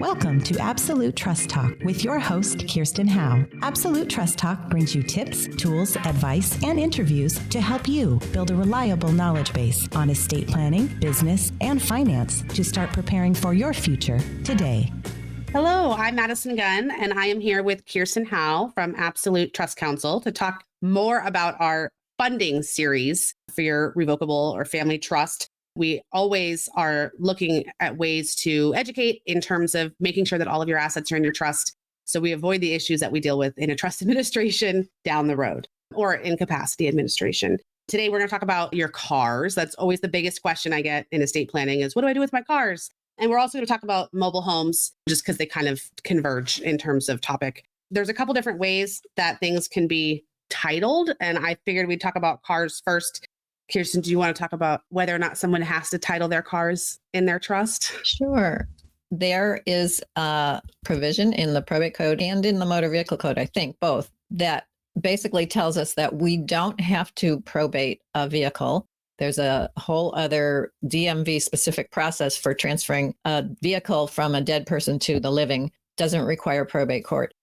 Welcome to Absolute Trust Talk with your host, Kirsten Howe. Absolute Trust Talk brings you tips, tools, advice, and interviews to help you build a reliable knowledge base on estate planning, business, and finance to start preparing for your future today. Hello, I'm Madison Gunn, and I am here with Kirsten Howe from Absolute Trust Counsel to talk more about our funding series for your revocable or family trust. We always are looking at ways to educate in terms of making sure that all of your assets are in your trust, so we avoid the issues that we deal with in a trust administration down the road or incapacity administration. Today, we're going to talk about your cars. That's always the biggest question I get in estate planning is, what do I do with my cars? And we're also going to talk about mobile homes just because they kind of converge in terms of topic. There's a couple different ways that things can be titled, and I figured we'd talk about cars first. Kirsten, do you want to talk about whether or not someone has to title their cars in their trust? Sure. There is a provision in the probate code and in the motor vehicle code, I think both, that basically tells us that we don't have to probate a vehicle. There's a whole other DMV specific process for transferring a vehicle from a dead person to the living. Doesn't require probate court.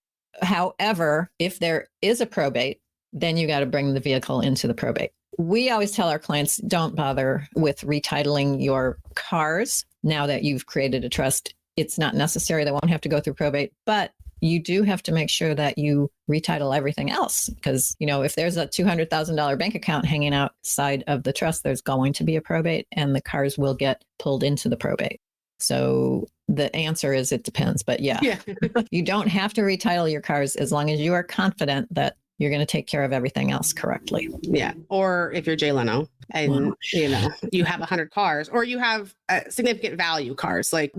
However, if there is a probate, then you got to bring the vehicle into the probate. We always tell our clients, don't bother with retitling your cars. Now that you've created a trust, it's not necessary. They won't have to go through probate, but you do have to make sure that you retitle everything else. Because, if there's a $200,000 bank account hanging outside of the trust, there's going to be a probate and the cars will get pulled into the probate. So the answer is it depends. But yeah. You don't have to retitle your cars as long as you are confident that you're going to take care of everything else correctly. Yeah. Or if you're Jay Leno and, you have 100 cars or you have significant value cars, like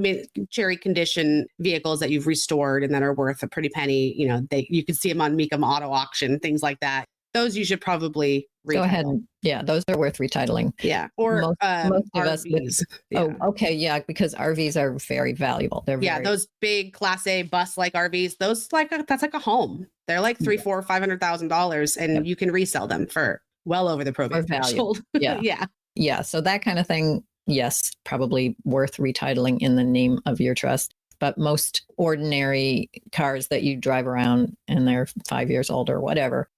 cherry condition vehicles that you've restored and that are worth a pretty penny, you can see them on Mecum Auto Auction, things like that. Those you should probably retitle. Go ahead. Those are worth retitling. Yeah. Or most of RVs. Oh, okay. Yeah. Because RVs are very valuable. Those big Class A bus-like RVs, that's like a home. They're like $300,000, $500,000 and you can resell them for well over the probate threshold. Yeah. So that kind of thing, yes, probably worth retitling in the name of your trust. But most ordinary cars that you drive around and they're 5 years old or whatever,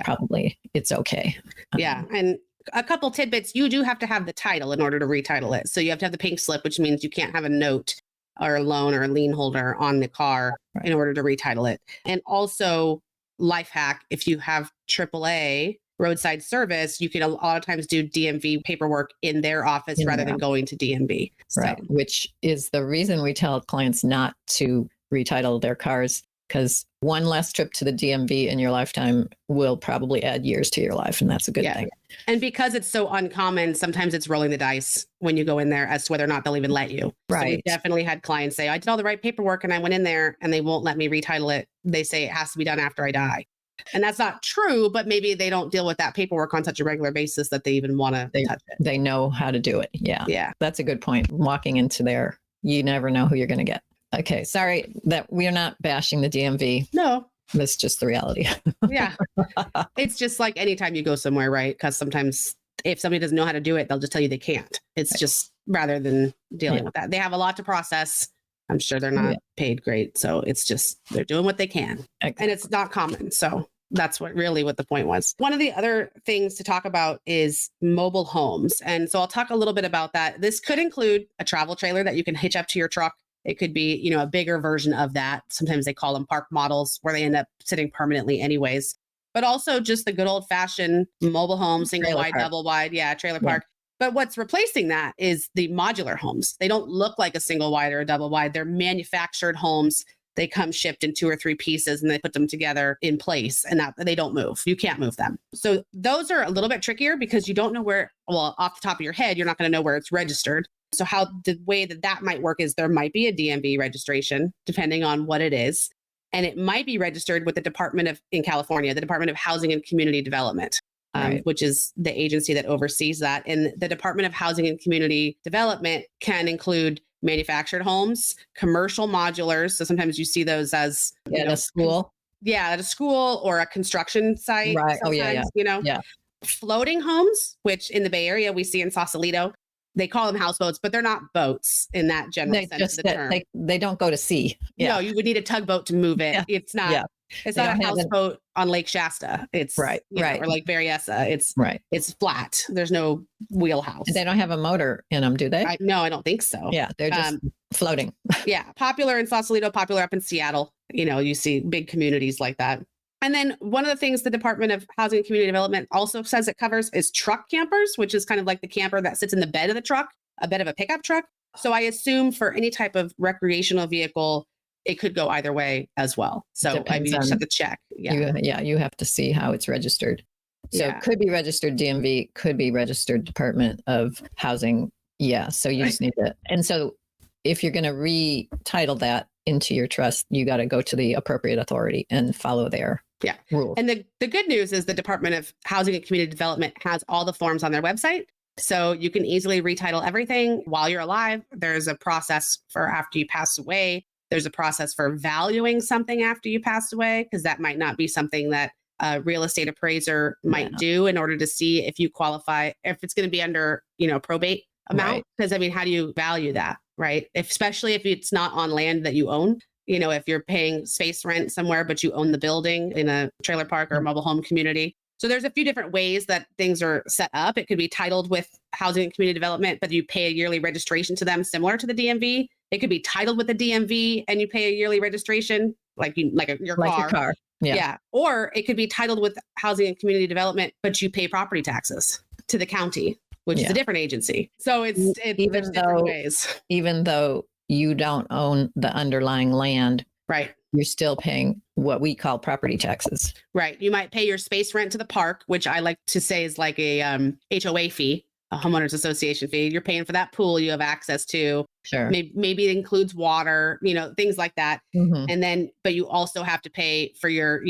probably it's okay. And a couple tidbits, you do have to have the title in order to retitle it. So you have to have the pink slip, which means you can't have a note or a loan or a lien holder on the car in order to retitle it. And also, life hack, if you have AAA roadside service, you can a lot of times do DMV paperwork in their office rather than going to DMV. Right, which is the reason we tell clients not to retitle their cars, because one less trip to the DMV in your lifetime will probably add years to your life, and that's a good thing. And because it's so uncommon, sometimes it's rolling the dice when you go in there as to whether or not they'll even let you. Right. So we've definitely had clients say, I did all the right paperwork and I went in there and they won't let me retitle it. They say it has to be done after I die. And that's not true, but maybe they don't deal with that paperwork on such a regular basis that they even want to touch it. They know how to do it. Yeah. That's a good point. Walking into there, you never know who you're going to get. Okay, sorry that we're not bashing the DMV. No. That's just the reality. Yeah. It's just like anytime you go somewhere, right? Because sometimes if somebody doesn't know how to do it, they'll just tell you they can't. It's just rather than dealing with that. They have a lot to process. I'm sure they're not paid great. So it's just, they're doing what they can. Exactly. And it's not common. So that's what the point was. One of the other things to talk about is mobile homes. And so I'll talk a little bit about that. This could include a travel trailer that you can hitch up to your truck. It could be, a bigger version of that. Sometimes they call them park models where they end up sitting permanently anyways. But also just the good old fashioned mobile home, single wide, double wide. Trailer park. But what's replacing that is the modular homes. They don't look like a single wide or a double wide. They're manufactured homes. They come shipped in 2 or 3 pieces and they put them together in place and they don't move. You can't move them. So those are a little bit trickier because you don't know where, off the top of your head, you're not going to know where it's registered. So how the way that might work is there might be a DMV registration, depending on what it is. And it might be registered with in California, the Department of Housing and Community Development, which is the agency that oversees that. And the Department of Housing and Community Development can include manufactured homes, commercial modulars. So sometimes you see those as at a school. At a school or a construction site. Right. Oh, yeah. Floating homes, which in the Bay Area we see in Sausalito. they call them houseboats, but they're not boats in that general sense of the term. They don't go to sea. Yeah. No, you would need a tugboat to move it. Yeah. It's not. Yeah. It's They not a don't have it. houseboat on Lake Shasta. It's Right. or Lake Berryessa. It's Right. It's flat. There's no wheelhouse. And they don't have a motor in them, do they? No, I don't think so. Yeah, they're just floating. Yeah, popular in Sausalito, popular up in Seattle. You see big communities like that. And then one of the things the Department of Housing and Community Development also says it covers is truck campers, which is kind of like the camper that sits in the bed of the truck, a bed of a pickup truck. So I assume for any type of recreational vehicle, it could go either way as well. So you just have to check. Yeah. You have to see how it's registered. So Yeah. it could be registered DMV, could be registered Department of Housing. Yeah. So you just need to. And so if you're going to retitle that into your trust, you got to go to the appropriate authority and follow their rules. And the good news is the Department of Housing and Community Development has all the forms on their website. So you can easily retitle everything while you're alive. There's a process for after you pass away. There's a process for valuing something after you pass away, because that might not be something that a real estate appraiser might do in order to see if you qualify, if it's going to be under, probate amount. Because how do you value that, right? Especially if it's not on land that you own. If you're paying space rent somewhere, but you own the building in a trailer park or a mobile home community. So there's a few different ways that things are set up. It could be titled with Housing and Community Development, but you pay a yearly registration to them similar to the DMV. It could be titled with the DMV and you pay a yearly registration, your car. Yeah. Or it could be titled with Housing and Community Development, but you pay property taxes to the county, which is a different agency. So it's different ways. Even though you don't own the underlying land, right, you're still paying what we call property taxes. Right. You might pay your space rent to the park, which I like to say is like a HOA fee, a homeowners association fee. You're paying for that pool you have access to. Sure. Maybe it includes water, things like that. Mm-hmm. And then, but you also have to pay for your,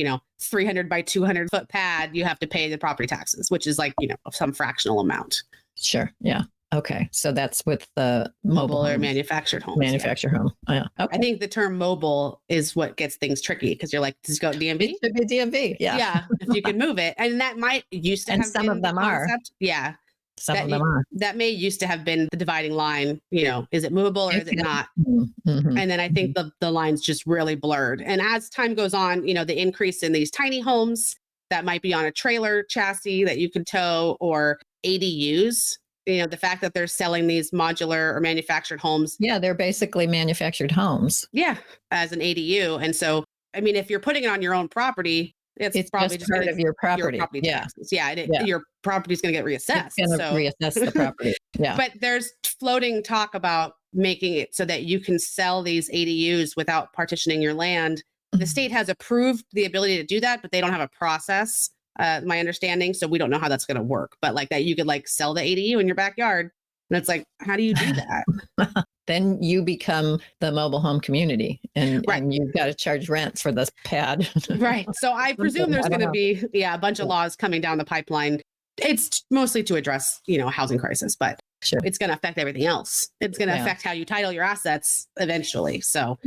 300 by 200 foot pad. You have to pay the property taxes, which is like, some fractional amount. Sure. Yeah. Okay. So that's with the mobile or manufactured homes. Manufactured home. Yeah. Okay. I think the term mobile is what gets things tricky, because you're like, does it go DMV? It should be DMV. Yeah. Yeah. If you can move it. And that might used to and have some been of them the are. concept. Yeah. Some of them are. That may used to have been the dividing line, is it movable or is it not? Mm-hmm. And then I think the line's just really blurred. And as time goes on, the increase in these tiny homes that might be on a trailer chassis that you could tow, or ADUs, the fact that they're selling these modular or manufactured homes. Yeah, they're basically manufactured homes. Yeah, as an ADU. And so, if you're putting it on your own property, it's probably just part of your property. Taxes. Your property's going to get reassessed. It's going to reassess the property. Yeah. But there's floating talk about making it so that you can sell these ADUs without partitioning your land. The state has approved the ability to do that, but they don't have a process, my understanding. So we don't know how that's going to work. But like that, you could sell the ADU in your backyard. And it's like, how do you do that? Then you become the mobile home community, and you've got to charge rent for this pad. Right. So I presume there's going to be, a bunch of laws coming down the pipeline. It's mostly to address, housing crisis, but it's going to affect everything else. It's going to affect how you title your assets eventually. So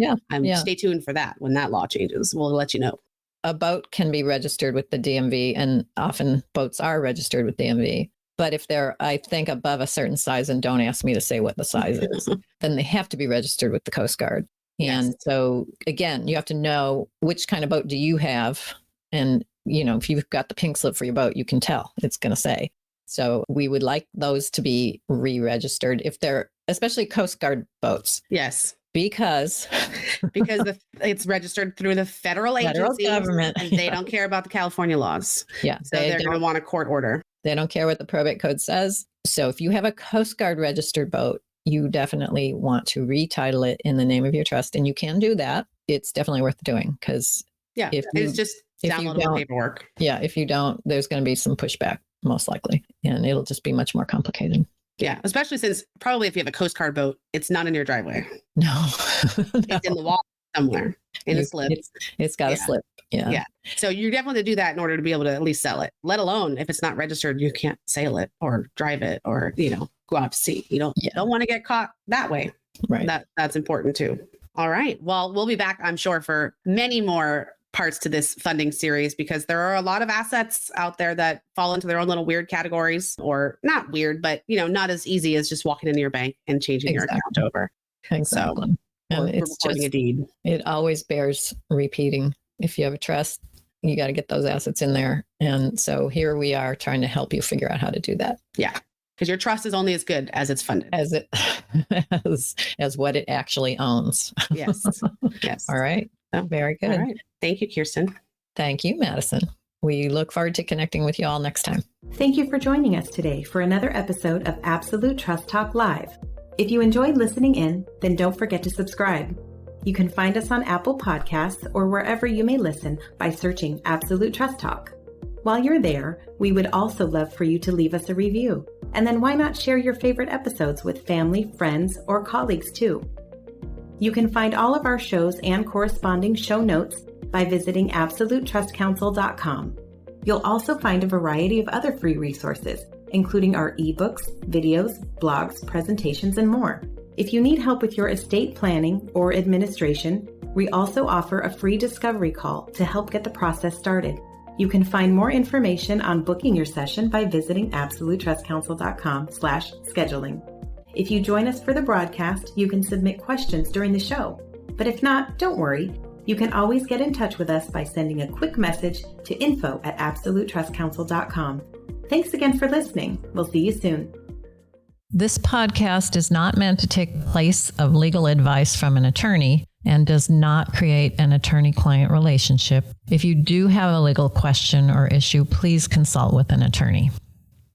stay tuned for that. When that law changes, we'll let you know. A boat can be registered with the DMV, and often boats are registered with DMV. But if they're, I think, above a certain size, and don't ask me to say what the size is, then they have to be registered with the Coast Guard. And so, again, you have to know which kind of boat do you have. And, if you've got the pink slip for your boat, you can tell it's going to say. So we would like those to be re-registered if they're, especially Coast Guard boats. Yes. Because it's registered through the federal agency, government, and they don't care about the California laws. Yeah. So they're going to want a court order. They don't care what the probate code says. So if you have a Coast Guard registered boat, you definitely want to retitle it in the name of your trust. And you can do that. It's definitely worth doing, because it's just downloadable paperwork. Yeah. If you don't, there's going to be some pushback, most likely. And it'll just be much more complicated. Yeah. Especially since probably if you have a Coast Guard boat, it's not in your driveway. No. It's in the water somewhere in a slip. It's got a slip. Yeah. Yeah. So you're definitely to do that in order to be able to at least sell it, let alone if it's not registered, you can't sail it or drive it or, go out to sea. You don't want to get caught that way. Right. That's important too. All right. Well, we'll be back, I'm sure, for many more parts to this funding series because there are a lot of assets out there that fall into their own little weird categories, or not weird, but not as easy as just walking into your bank and changing your account over. Exactly. So, and or it's recording just, a deed. It always bears repeating. If you have a trust, you got to get those assets in there. And so here we are trying to help you figure out how to do that. Yeah. Because your trust is only as good as it's funded. As what it actually owns. Yes. Yes. All right. Very good. All right. Thank you, Kirsten. Thank you, Madison. We look forward to connecting with you all next time. Thank you for joining us today for another episode of Absolute Trust Talk Live. If you enjoyed listening in, then don't forget to subscribe. You can find us on Apple Podcasts or wherever you may listen by searching Absolute Trust Talk. While you're there, we would also love for you to leave us a review. And then why not share your favorite episodes with family, friends, or colleagues too? You can find all of our shows and corresponding show notes by visiting absolutetrustcouncil.com. You'll also find a variety of other free resources, including our ebooks, videos, blogs, presentations, and more. If you need help with your estate planning or administration, we also offer a free discovery call to help get the process started. You can find more information on booking your session by visiting absolutetrustcouncil.com/scheduling. If you join us for the broadcast, you can submit questions during the show. But if not, don't worry. You can always get in touch with us by sending a quick message to info@absolutetrustcouncil.com. Thanks again for listening. We'll see you soon. This podcast is not meant to take the place of legal advice from an attorney and does not create an attorney-client relationship. If you do have a legal question or issue, please consult with an attorney.